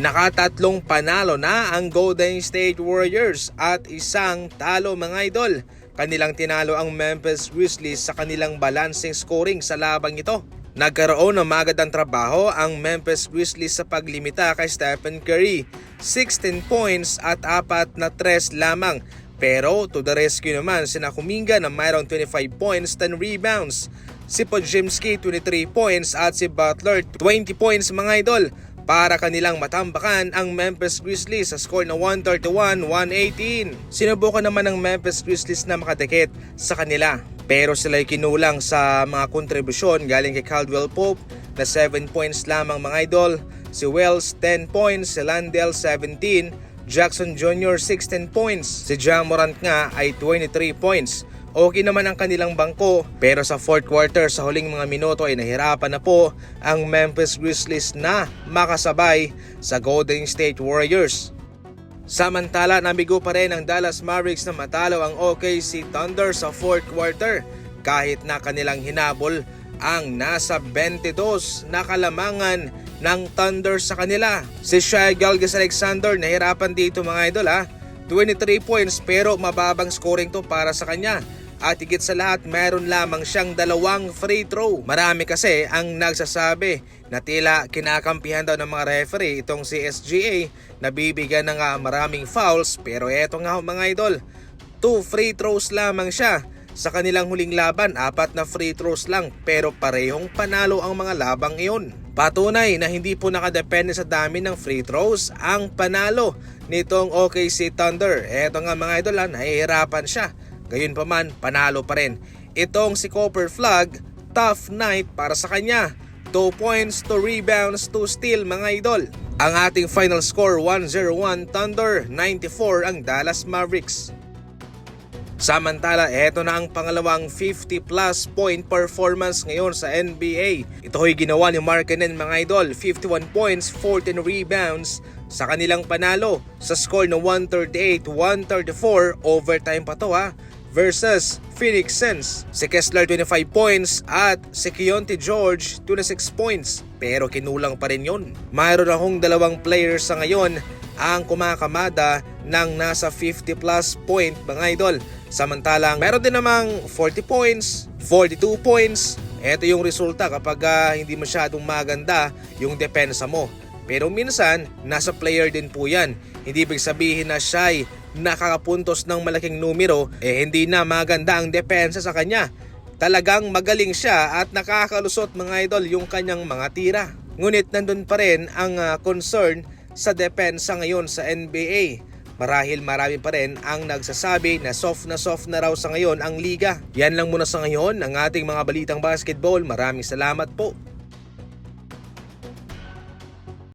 Nakatatlong panalo na ang Golden State Warriors at isang talo mga idol. Kanilang tinalo ang Memphis Grizzlies sa kanilang balancing scoring sa labang ito. Nagkaroon ng magandang trabaho ang Memphis Grizzlies sa paglimita kay Stephen Curry. 16 points at 4 na 3 lamang. Pero to the rescue naman sina Kuminga na mayroong 25 points, 10 rebounds. Si Podziemski 23 points at si Butler 20 points mga idol, para kanilang matambakan ang Memphis Grizzlies sa score na 131-118. Sinubukan naman ng Memphis Grizzlies na makadikit sa kanila, pero sila'y kinulang sa mga kontribusyon galing kay Caldwell Pope na 7 points lamang mga idol, si Wells 10 points, si Landell 17, Jackson Jr. 16 points, si Ja Morant nga ay 23 points. Okay naman ang kanilang bangko, pero sa fourth quarter sa huling mga minuto ay nahirapan na po ang Memphis Grizzlies na makasabay sa Golden State Warriors. Samantala, nabigo pa rin ang Dallas Mavericks na matalo ang OKC Thunder sa fourth quarter kahit na kanilang hinabol ang nasa 22 na kalamangan ng Thunder sa kanila. Si Shai Gilgeous-Alexander nahirapan dito mga idol 23 points pero mababang scoring to para sa kanya. At higit sa lahat, meron lamang siyang 2 free throw. Marami kasi ang nagsasabi na tila kinakampihan daw ng mga referee itong si SGA na bibigyan ng maraming fouls. Pero eto nga mga idol, 2 free throws lamang siya. Sa kanilang huling laban, 4 na free throws lang pero parehong panalo ang mga labang iyon. Patunay na hindi po nakadepende sa dami ng free throws ang panalo nitong OKC Thunder. Eto nga mga idol, nahihirapan siya. Gayunpaman, panalo pa rin. Itong si Cooper Flagg, tough night para sa kanya. 2 points, 2 rebounds, 2 steal mga idol. Ang ating final score 101 Thunder, 94 ang Dallas Mavericks. Samantala, eto na ang pangalawang 50 plus point performance ngayon sa NBA. Ito ay ginawa ni Markkanen mga idol, 51 points, 14 rebounds sa kanilang panalo sa score na 138-134, overtime pa to versus Phoenix Suns. Si Kessler 25 points at si Keontae George 26 points, pero kinulang pa rin yun. Mayroon akong 2 players sa ngayon ang kumakamada ng nasa 50 plus point mga idol. Samantalang meron din namang 40 points, 42 points. Ito yung resulta kapag hindi masyadong maganda yung depensa mo. Pero minsan, nasa player din po yan. Hindi ibig sabihin na siya'y nakakapuntos ng malaking numero, hindi na maganda ang depensa sa kanya. Talagang magaling siya at nakakalusot mga idol yung kanyang mga tira. Ngunit nandun pa rin ang concern sa depensa ngayon sa NBA. Marahil marami pa rin ang nagsasabi na soft na raw sa ngayon ang liga. Yan lang muna sa ngayon ang ating mga balitang basketball. Maraming salamat po.